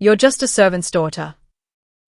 You're just a servant's daughter."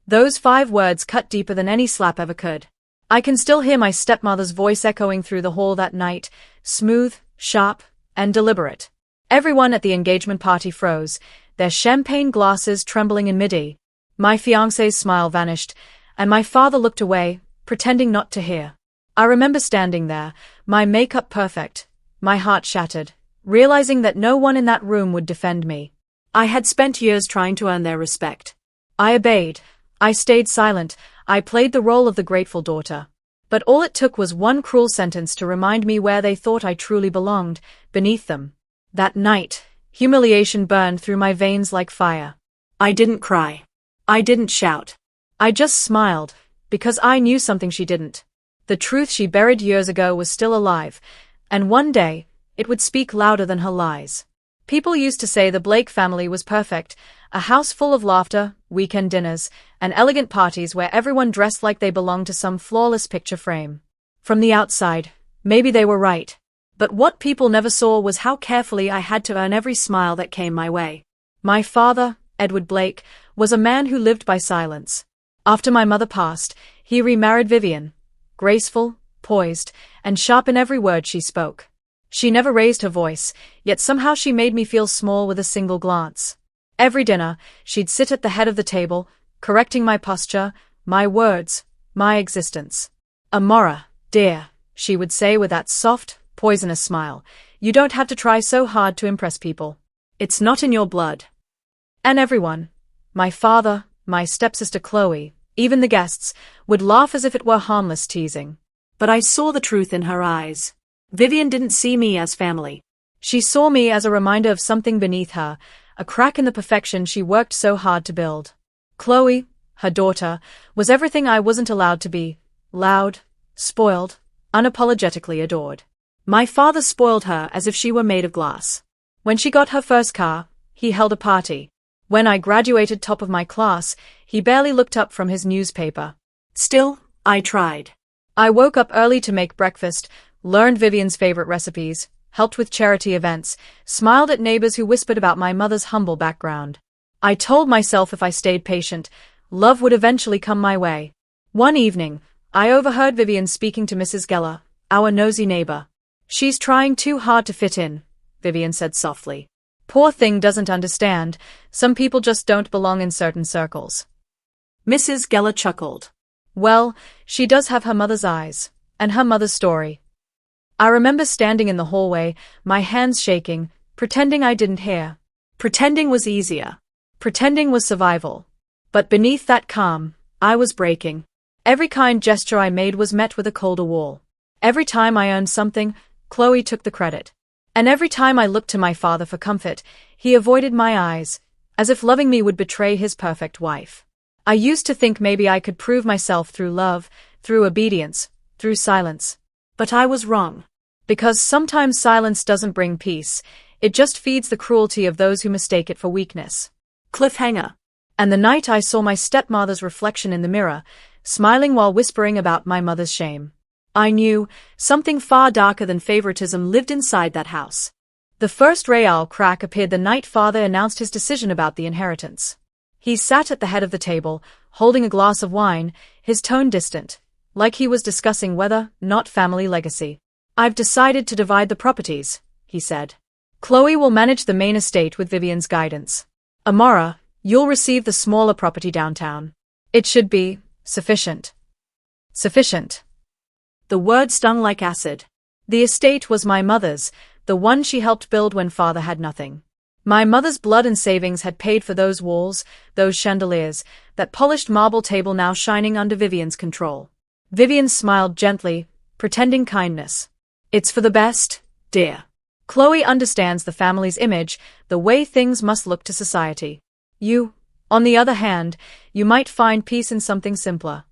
Those 5 words cut deeper than any slap ever could. I can still hear my stepmother's voice echoing through the hall that night, smooth, sharp, and deliberate. Everyone at the engagement party froze, their champagne glasses trembling in midi. My fiancé's smile vanished, and my father looked away, pretending not to hear. I remember standing there, my makeup perfect, my heart shattered, realizing that no one in that room would defend me. I had spent years trying to earn their respect. I obeyed. I stayed silent. I played the role of the grateful daughter. But all it took was one cruel sentence to remind me where they thought I truly belonged, beneath them. That night, humiliation burned through my veins like fire. I didn't cry. I didn't shout. I just smiled, because I knew something she didn't. The truth she buried years ago was still alive, and one day, it would speak louder than her lies. People used to say the Blake family was perfect, a house full of laughter, weekend dinners, and elegant parties where everyone dressed like they belonged to some flawless picture frame. From the outside, maybe they were right. But what people never saw was how carefully I had to earn every smile that came my way. My father, Edward Blake, was a man who lived by silence. After my mother passed, he remarried Vivian, graceful, poised, and sharp in every word she spoke. She never raised her voice, yet somehow she made me feel small with a single glance. Every dinner, she'd sit at the head of the table, correcting my posture, my words, my existence. "Amora, dear," she would say with that soft, poisonous smile, "you don't have to try so hard to impress people. It's not in your blood." And everyone, my father, my stepsister Chloe, even the guests, would laugh as if it were harmless teasing. But I saw the truth in her eyes. Vivian didn't see me as family. She saw me as a reminder of something beneath her, a crack in the perfection she worked so hard to build. Chloe, her daughter, was everything I wasn't allowed to be: loud, spoiled, unapologetically adored. My father spoiled her as if she were made of glass. When she got her first car, he held a party. When I graduated top of my class, he barely looked up from his newspaper. Still, I tried. I woke up early to make breakfast, learned Vivian's favorite recipes, helped with charity events, smiled at neighbors who whispered about my mother's humble background. I told myself if I stayed patient, love would eventually come my way. One evening, I overheard Vivian speaking to Mrs. Geller, our nosy neighbor. "She's trying too hard to fit in," Vivian said softly. "Poor thing doesn't understand, some people just don't belong in certain circles." Mrs. Geller chuckled. "Well, she does have her mother's eyes, and her mother's story." I remember standing in the hallway, my hands shaking, pretending I didn't hear. Pretending was easier. Pretending was survival. But beneath that calm, I was breaking. Every kind gesture I made was met with a colder wall. Every time I earned something, Chloe took the credit. And every time I looked to my father for comfort, he avoided my eyes, as if loving me would betray his perfect wife. I used to think maybe I could prove myself through love, through obedience, through silence. But I was wrong. Because sometimes silence doesn't bring peace, it just feeds the cruelty of those who mistake it for weakness. Cliffhanger. And the night I saw my stepmother's reflection in the mirror, smiling while whispering about my mother's shame, I knew something far darker than favoritism lived inside that house. The first real crack appeared the night father announced his decision about the inheritance. He sat at the head of the table, holding a glass of wine, his tone distant, like he was discussing whether, not family legacy. "I've decided to divide the properties," he said. "Chloe will manage the main estate with Vivian's guidance. Amora, you'll receive the smaller property downtown. It should be sufficient." Sufficient. The word stung like acid. The estate was my mother's, the one she helped build when father had nothing. My mother's blood and savings had paid for those walls, those chandeliers, that polished marble table now shining under Vivian's control. Vivian smiled gently, pretending kindness. "It's for the best, dear. Chloe understands the family's image, the way things must look to society. You, on the other hand, you might find peace in something simpler."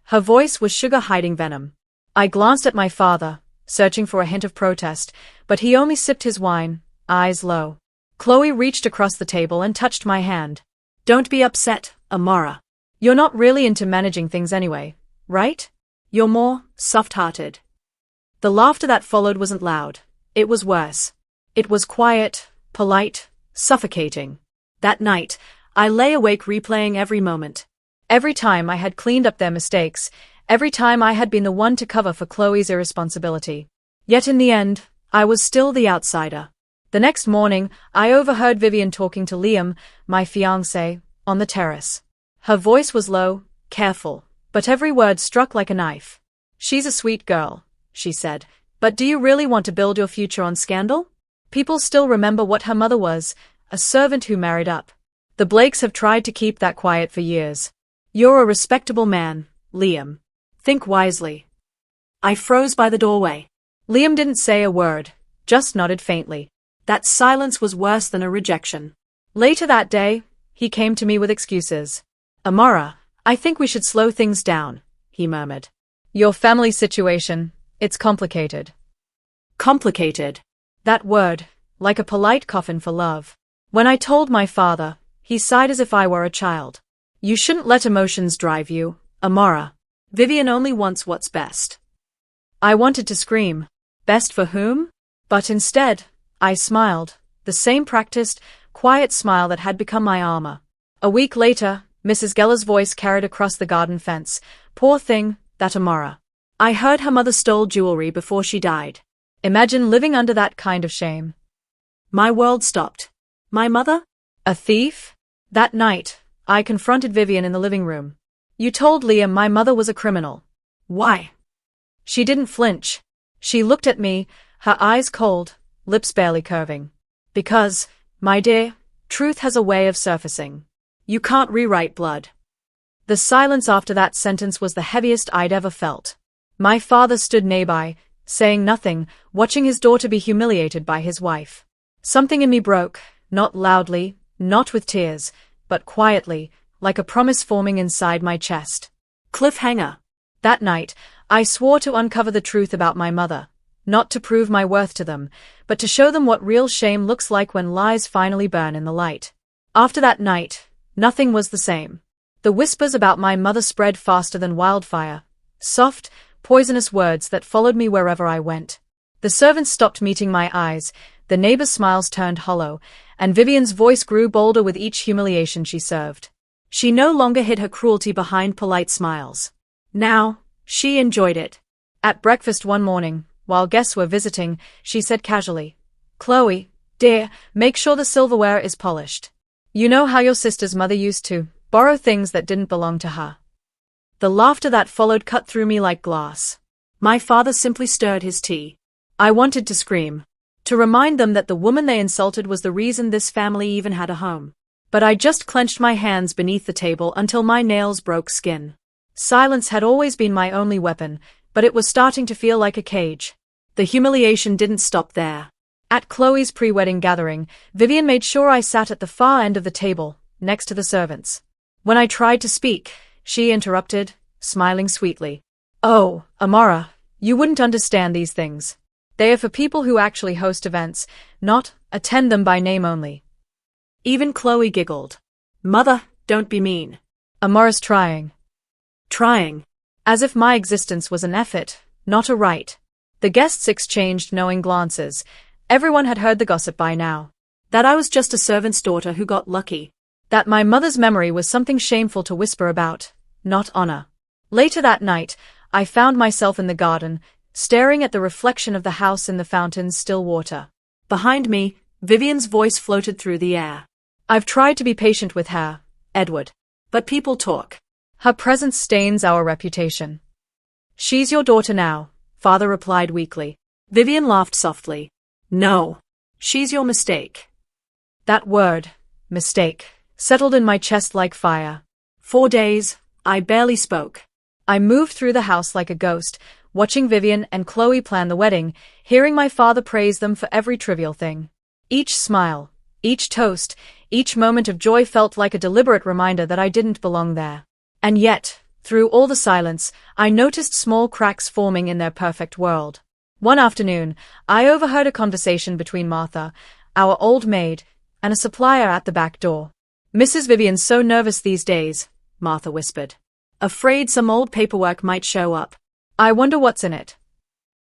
Her voice was sugar hiding venom. I glanced at my father, searching for a hint of protest, but he only sipped his wine, eyes low. Chloe reached across the table and touched my hand. "Don't be upset, Amora. You're not really into managing things anyway, right? You're more soft-hearted." The laughter that followed wasn't loud. It was worse. It was quiet, polite, suffocating. That night, I lay awake replaying every moment. Every time I had cleaned up their mistakes, every time I had been the one to cover for Chloe's irresponsibility. Yet in the end, I was still the outsider. The next morning, I overheard Vivian talking to Liam, my fiancé, on the terrace. Her voice was low, careful, but every word struck like a knife. "She's a sweet girl," she said, "but do you really want to build your future on scandal? People still remember what her mother was, a servant who married up. The Blakes have tried to keep that quiet for years. You're a respectable man, Liam. Think wisely." I froze by the doorway. Liam didn't say a word, just nodded faintly. That silence was worse than a rejection. Later that day, he came to me with excuses. "Amara, I think we should slow things down," he murmured. "Your family situation, it's complicated." Complicated. That word, like a polite coffin for love. When I told my father, he sighed as if I were a child. "You shouldn't let emotions drive you, Amara. Vivian only wants what's best." I wanted to scream. Best for whom? But instead, I smiled, the same practiced, quiet smile that had become my armor. A week later, Mrs. Geller's voice carried across the garden fence. "Poor thing, that Amara. I heard her mother stole jewelry before she died. Imagine living under that kind of shame." My world stopped. My mother? A thief? That night, I confronted Vivian in the living room. "You told Liam my mother was a criminal. Why?" She didn't flinch. She looked at me, her eyes cold, lips barely curving. "Because, my dear, truth has a way of surfacing. You can't rewrite blood." The silence after that sentence was the heaviest I'd ever felt. My father stood nearby, saying nothing, watching his daughter be humiliated by his wife. Something in me broke, not loudly, not with tears, but quietly, like a promise forming inside my chest. Cliffhanger. That night, I swore to uncover the truth about my mother, not to prove my worth to them, but to show them what real shame looks like when lies finally burn in the light. After that night, nothing was the same. The whispers about my mother spread faster than wildfire, soft, poisonous words that followed me wherever I went. The servants stopped meeting my eyes, the neighbors' smiles turned hollow, and Vivian's voice grew bolder with each humiliation she served. She no longer hid her cruelty behind polite smiles. Now, she enjoyed it. At breakfast one morning, while guests were visiting, she said casually, "Chloe, dear, make sure the silverware is polished. You know how your sister's mother used to borrow things that didn't belong to her." The laughter that followed cut through me like glass. My father simply stirred his tea. I wanted to scream, to remind them that the woman they insulted was the reason this family even had a home. But I just clenched my hands beneath the table until my nails broke skin. Silence had always been my only weapon, but it was starting to feel like a cage. The humiliation didn't stop there. At Chloe's pre-wedding gathering, Vivian made sure I sat at the far end of the table, next to the servants. When I tried to speak, she interrupted, smiling sweetly. "Oh, Amara, you wouldn't understand these things. They are for people who actually host events, not attend them by name only." Even Chloe giggled. "Mother, don't be mean." Amara's trying. Trying. As if my existence was an effort, not a right. The guests exchanged knowing glances. Everyone had heard the gossip by now. That I was just a servant's daughter who got lucky. That my mother's memory was something shameful to whisper about, not honor. Later that night, I found myself in the garden, staring at the reflection of the house in the fountain's still water. Behind me, Vivian's voice floated through the air. "I've tried to be patient with her, Edward. But people talk. Her presence stains our reputation." "She's your daughter now," father replied weakly. Vivian laughed softly. "No. She's your mistake." That word, mistake, settled in my chest like fire. 4 days, I barely spoke. I moved through the house like a ghost, watching Vivian and Chloe plan the wedding, hearing my father praise them for every trivial thing. Each smile, each toast, each moment of joy felt like a deliberate reminder that I didn't belong there. And yet, through all the silence, I noticed small cracks forming in their perfect world. One afternoon, I overheard a conversation between Martha, our old maid, and a supplier at the back door. "Mrs. Vivian's so nervous these days," Martha whispered. "Afraid some old paperwork might show up. I wonder what's in it."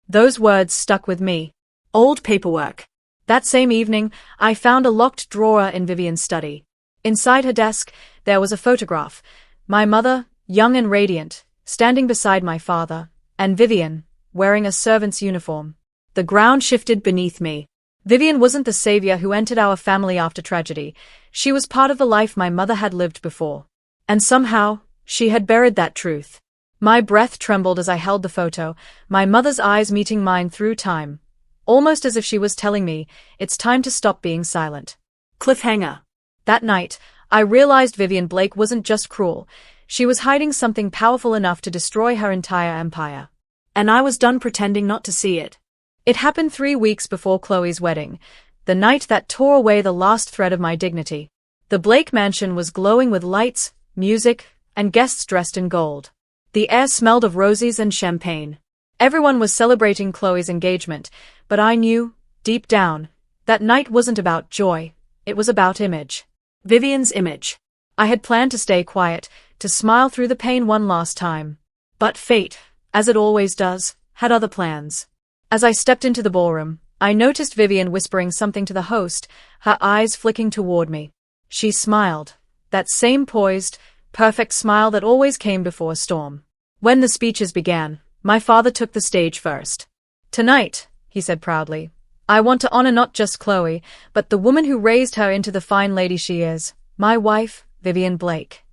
Those words stuck with me. Old paperwork. That same evening, I found a locked drawer in Vivian's study. Inside her desk, there was a photograph. My mother, young and radiant, standing beside my father, and Vivian, wearing a servant's uniform. The ground shifted beneath me. Vivian wasn't the savior who entered our family after tragedy. She was part of the life my mother had lived before. And somehow, she had buried that truth. My breath trembled as I held the photo, my mother's eyes meeting mine through time. Almost as if she was telling me, it's time to stop being silent. Cliffhanger. That night, I realized Vivian Blake wasn't just cruel. She was hiding something powerful enough to destroy her entire empire. And I was done pretending not to see it. It happened 3 weeks before Chloe's wedding, the night that tore away the last thread of my dignity. The Blake mansion was glowing with lights, music, and guests dressed in gold. The air smelled of roses and champagne. Everyone was celebrating Chloe's engagement, but I knew, deep down, that night wasn't about joy, it was about image. Vivian's image. I had planned to stay quiet, to smile through the pain one last time. But fate, as it always does, had other plans. As I stepped into the ballroom, I noticed Vivian whispering something to the host, her eyes flicking toward me. She smiled, that same poised, perfect smile that always came before a storm. When the speeches began, my father took the stage first. "Tonight," he said proudly, "I want to honor not just Chloe, but the woman who raised her into the fine lady she is, my wife, Vivian Blake."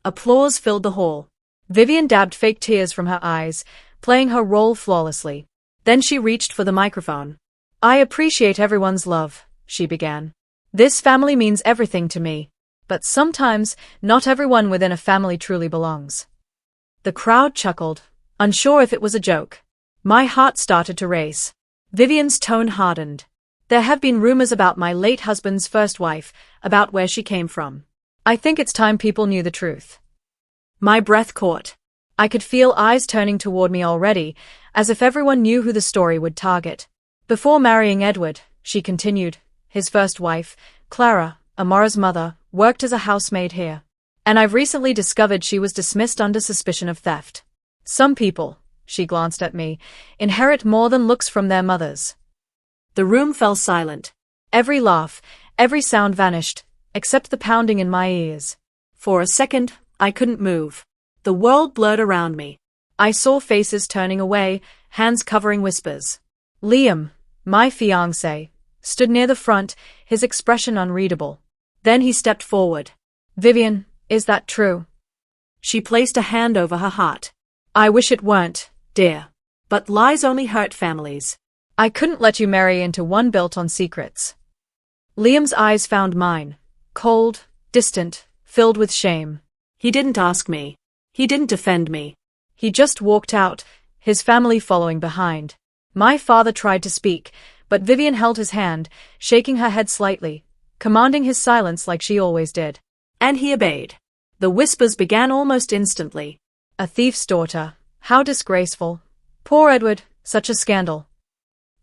Applause filled the hall. Vivian dabbed fake tears from her eyes, playing her role flawlessly. Then she reached for the microphone. "I appreciate everyone's love," she began. "This family means everything to me. But sometimes, not everyone within a family truly belongs." The crowd chuckled, unsure if it was a joke. My heart started to race. Vivian's tone hardened. "There have been rumors about my late husband's first wife, about where she came from. I think it's time people knew the truth." My breath caught. I could feel eyes turning toward me already, as if everyone knew who the story would target. "Before marrying Edward," she continued, "his first wife, Clara, Amara's mother, worked as a housemaid here. And I've recently discovered she was dismissed under suspicion of theft. Some people," she glanced at me, "inherit more than looks from their mothers." The room fell silent. Every laugh, every sound vanished, except the pounding in my ears. For a second, I couldn't move. The world blurred around me. I saw faces turning away, hands covering whispers. Liam, my fiancé, stood near the front, his expression unreadable. Then he stepped forward. "Vivian, is that true?" She placed a hand over her heart. "I wish it weren't, dear. But lies only hurt families. I couldn't let you marry into one built on secrets." Liam's eyes found mine, cold, distant, filled with shame. He didn't ask me. He didn't defend me. He just walked out, his family following behind. My father tried to speak, but Vivian held his hand, shaking her head slightly, commanding his silence like she always did. And he obeyed. The whispers began almost instantly. "A thief's daughter. How disgraceful. Poor Edward, such a scandal."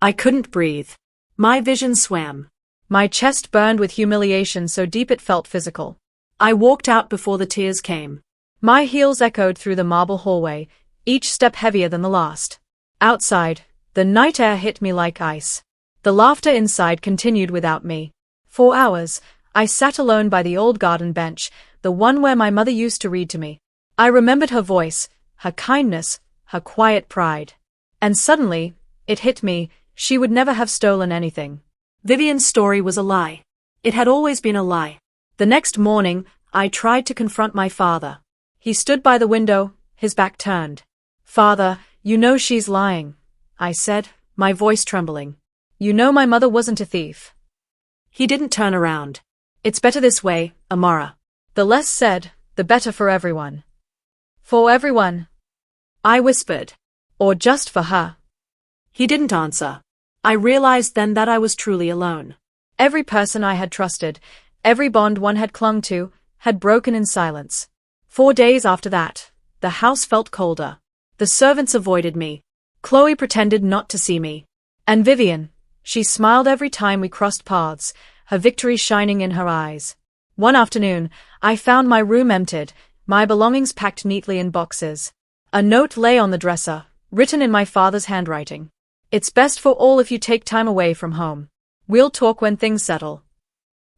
I couldn't breathe. My vision swam. My chest burned with humiliation so deep it felt physical. I walked out before the tears came. My heels echoed through the marble hallway, each step heavier than the last. Outside, the night air hit me like ice. The laughter inside continued without me. For hours, I sat alone by the old garden bench, the one where my mother used to read to me. I remembered her voice, her kindness, her quiet pride. And suddenly, it hit me, she would never have stolen anything. Vivian's story was a lie. It had always been a lie. The next morning, I tried to confront my father. He stood by the window, his back turned. "Father, you know she's lying," I said, my voice trembling. "You know my mother wasn't a thief." He didn't turn around. "It's better this way, Amara. The less said, the better for everyone." "For everyone?" I whispered. "Or just for her?" He didn't answer. I realized then that I was truly alone. Every person I had trusted, every bond one had clung to, had broken in silence. 4 days after that, the house felt colder. The servants avoided me. Chloe pretended not to see me. And Vivian, she smiled every time we crossed paths, her victory shining in her eyes. One afternoon, I found my room emptied, my belongings packed neatly in boxes. A note lay on the dresser, written in my father's handwriting. "It's best for all if you take time away from home. We'll talk when things settle."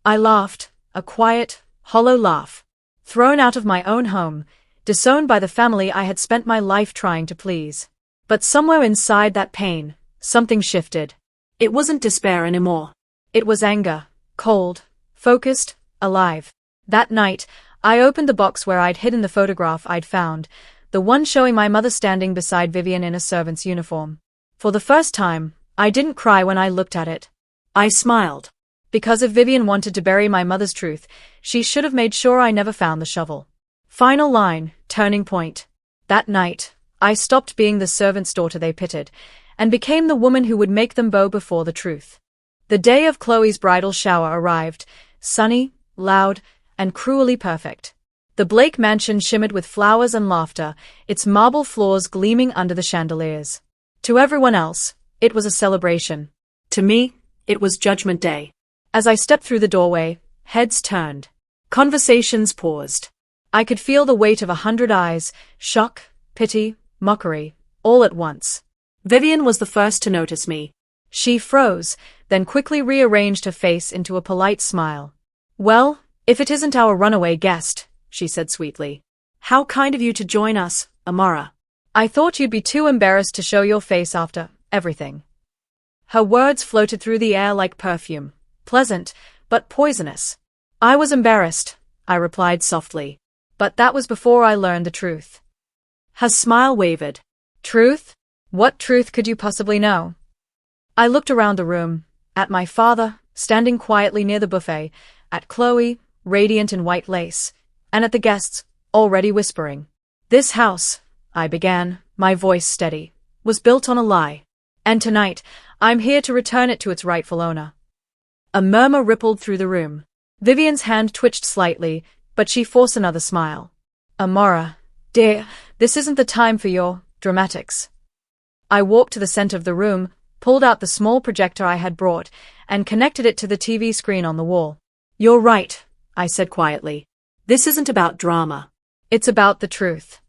I laughed, a quiet, hollow laugh. Thrown out of my own home, disowned by the family I had spent my life trying to please. But somewhere inside that pain, something shifted. It wasn't despair anymore. It was anger, cold, focused, alive. That night, I opened the box where I'd hidden the photograph I'd found, the one showing my mother standing beside Vivian in a servant's uniform. For the first time, I didn't cry when I looked at it. I smiled. Because if Vivian wanted to bury my mother's truth, she should have made sure I never found the shovel. Final line, turning point. That night, I stopped being the servant's daughter they pitied, and became the woman who would make them bow before the truth. The day of Chloe's bridal shower arrived, sunny, loud, and cruelly perfect. The Blake mansion shimmered with flowers and laughter, its marble floors gleaming under the chandeliers. To everyone else, it was a celebration. To me, it was Judgment Day. As I stepped through the doorway, heads turned. Conversations paused. I could feel the weight of 100 eyes, shock, pity, mockery, all at once. Vivian was the first to notice me. She froze, then quickly rearranged her face into a polite smile. "Well, if it isn't our runaway guest," she said sweetly. "How kind of you to join us, Amara. I thought you'd be too embarrassed to show your face after everything." Her words floated through the air like perfume, pleasant, but poisonous. "I was embarrassed," I replied softly. "But that was before I learned the truth." Her smile wavered. "Truth? What truth could you possibly know?" I looked around the room, at my father, standing quietly near the buffet, at Chloe, radiant in white lace, and at the guests, already whispering. "This house," I began, my voice steady, "was built on a lie. And tonight, I'm here to return it to its rightful owner." A murmur rippled through the room. Vivian's hand twitched slightly, but she forced another smile. "Amara, dear, this isn't the time for your dramatics." I walked to the center of the room, pulled out the small projector I had brought, and connected it to the TV screen on the wall. "You're right," I said quietly. "This isn't about drama. It's about the truth."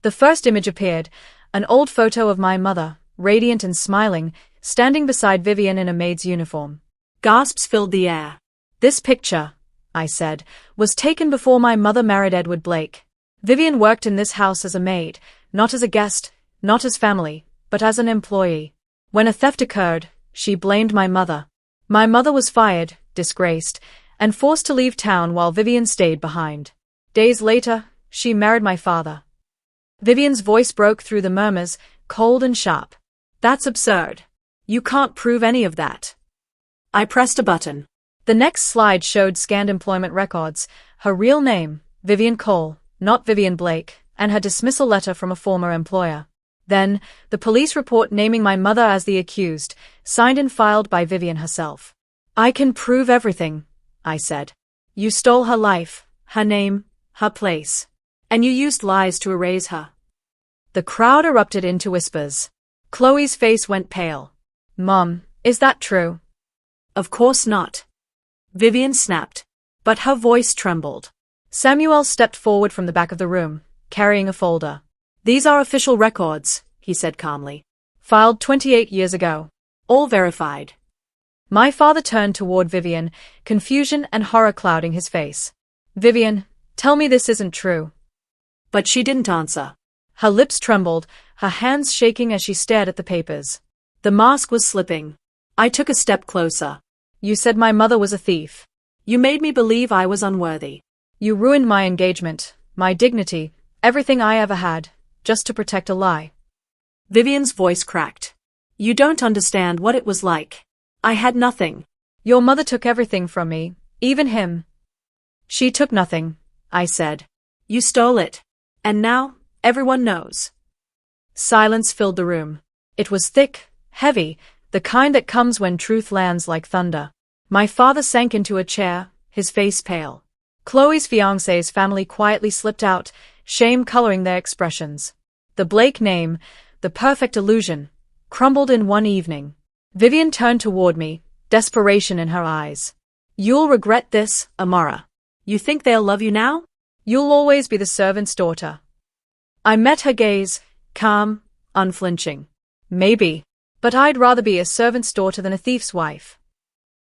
The first image appeared, an old photo of my mother, radiant and smiling, standing beside Vivian in a maid's uniform. Gasps filled the air. "This picture," I said, "was taken before my mother married Edward Blake. Vivian worked in this house as a maid, not as a guest, not as family, but as an employee. When a theft occurred, she blamed my mother. My mother was fired, disgraced, and forced to leave town while Vivian stayed behind. Days later, she married my father." Vivian's voice broke through the murmurs, cold and sharp. "That's absurd. You can't prove any of that." I pressed a button. The next slide showed scanned employment records, her real name, Vivian Cole, not Vivian Blake, and her dismissal letter from a former employer. Then, the police report naming my mother as the accused, signed and filed by Vivian herself. "I can prove everything," I said. "You stole her life, her name, her place. And you used lies to erase her." The crowd erupted into whispers. Chloe's face went pale. "Mom, is that true?" "Of course not," Vivian snapped, but her voice trembled. Samuel stepped forward from the back of the room, carrying a folder. "These are official records," he said calmly. "Filed 28 years ago. All verified." My father turned toward Vivian, confusion and horror clouding his face. "Vivian, tell me this isn't true." But she didn't answer. Her lips trembled, her hands shaking as she stared at the papers. The mask was slipping. I took a step closer. "You said my mother was a thief. You made me believe I was unworthy. You ruined my engagement, my dignity, everything I ever had, just to protect a lie." Vivian's voice cracked. "You don't understand what it was like. I had nothing. Your mother took everything from me, even him." "She took nothing," I said. "You stole it. And now, everyone knows." Silence filled the room. It was thick, heavy, the kind that comes when truth lands like thunder. My father sank into a chair, his face pale. Chloe's fiancé's family quietly slipped out, shame coloring their expressions. The Blake name, the perfect illusion, crumbled in one evening. Vivian turned toward me, desperation in her eyes. "You'll regret this, Amara. You think they'll love you now? You'll always be the servant's daughter." I met her gaze, calm, unflinching. "Maybe. But I'd rather be a servant's daughter than a thief's wife."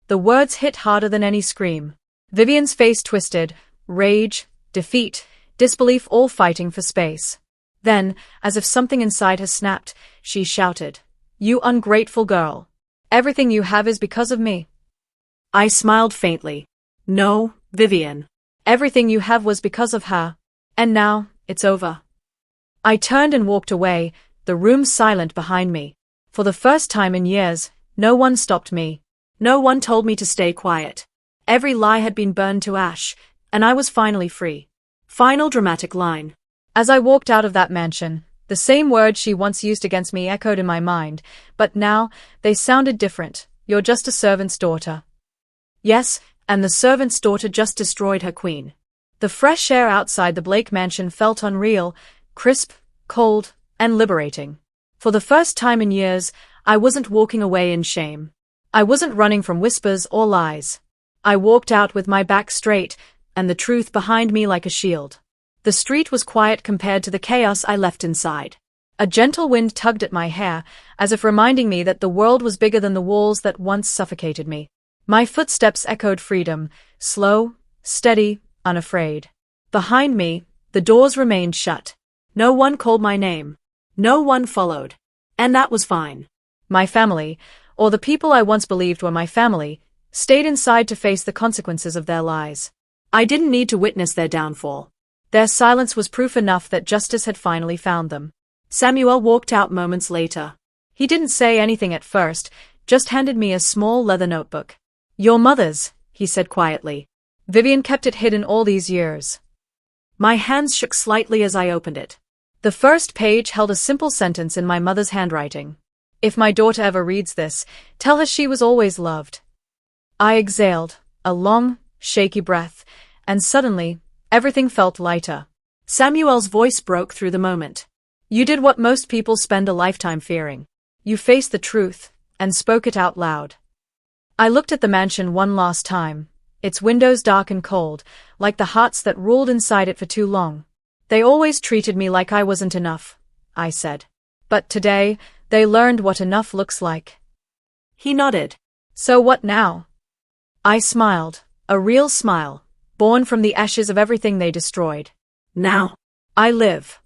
The words hit harder than any scream. Vivian's face twisted, rage, defeat, disbelief all fighting for space. Then, as if something inside her snapped, she shouted, "You ungrateful girl. Everything you have is because of me." I smiled faintly. "No, Vivian. Everything you have was because of her. And now, it's over." I turned and walked away, the room silent behind me. For the first time in years, no one stopped me. No one told me to stay quiet. Every lie had been burned to ash, and I was finally free. Final dramatic line. As I walked out of that mansion, the same words she once used against me echoed in my mind, but now, they sounded different. "You're just a servant's daughter." Yes, and the servant's daughter just destroyed her queen. The fresh air outside the Blake mansion felt unreal, crisp, cold, and liberating. For the first time in years, I wasn't walking away in shame. I wasn't running from whispers or lies. I walked out with my back straight, and the truth behind me like a shield. The street was quiet compared to the chaos I left inside. A gentle wind tugged at my hair, as if reminding me that the world was bigger than the walls that once suffocated me. My footsteps echoed freedom, slow, steady, unafraid. Behind me, the doors remained shut. No one called my name. No one followed. And that was fine. My family, or the people I once believed were my family, stayed inside to face the consequences of their lies. I didn't need to witness their downfall. Their silence was proof enough that justice had finally found them. Samuel walked out moments later. He didn't say anything at first, just handed me a small leather notebook. "Your mother's," he said quietly. "Vivian kept it hidden all these years." My hands shook slightly as I opened it. The first page held a simple sentence in my mother's handwriting. "If my daughter ever reads this, tell her she was always loved." I exhaled, a long, shaky breath, and suddenly, everything felt lighter. Samuel's voice broke through the moment. "You did what most people spend a lifetime fearing. You faced the truth, and spoke it out loud." I looked at the mansion one last time, its windows dark and cold, like the hearts that ruled inside it for too long. "They always treated me like I wasn't enough," I said. "But today, they learned what enough looks like." He nodded. "So what now?" I smiled, a real smile, born from the ashes of everything they destroyed. "Now, I live."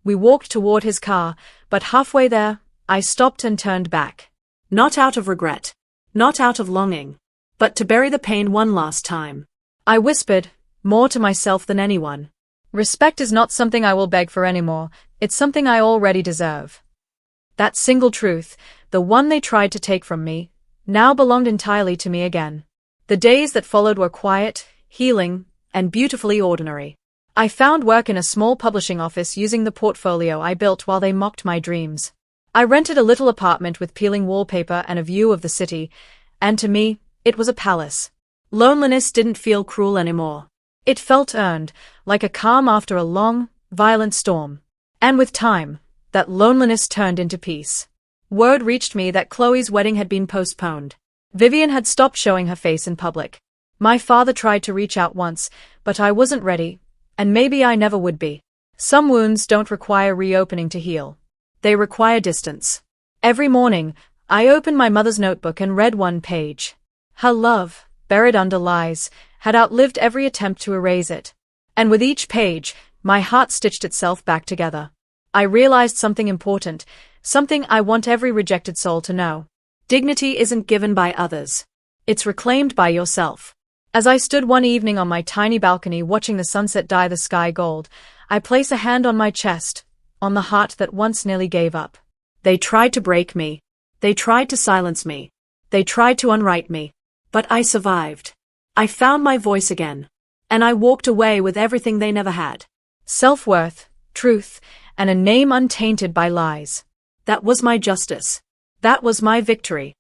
We walked toward his car, but halfway there, I stopped and turned back. Not out of regret. Not out of longing. But to bury the pain one last time. I whispered, more to myself than anyone. "Respect is not something I will beg for anymore, it's something I already deserve." That single truth, the one they tried to take from me, now belonged entirely to me again. The days that followed were quiet, healing, and beautifully ordinary. I found work in a small publishing office using the portfolio I built while they mocked my dreams. I rented a little apartment with peeling wallpaper and a view of the city, and to me, it was a palace. Loneliness didn't feel cruel anymore. It felt earned, like a calm after a long, violent storm. And with time, that loneliness turned into peace. Word reached me that Chloe's wedding had been postponed. Vivian had stopped showing her face in public. My father tried to reach out once, but I wasn't ready, and maybe I never would be. Some wounds don't require reopening to heal. They require distance. Every morning, I opened my mother's notebook and read one page. Her love, buried under lies, had outlived every attempt to erase it. And with each page, my heart stitched itself back together. I realized something important, something I want every rejected soul to know. Dignity isn't given by others. It's reclaimed by yourself. As I stood one evening on my tiny balcony watching the sunset dye the sky gold, I placed a hand on my chest, on the heart that once nearly gave up. They tried to break me. They tried to silence me. They tried to unwrite me. But I survived. I found my voice again. And I walked away with everything they never had. Self-worth, truth, and a name untainted by lies. That was my justice. That was my victory.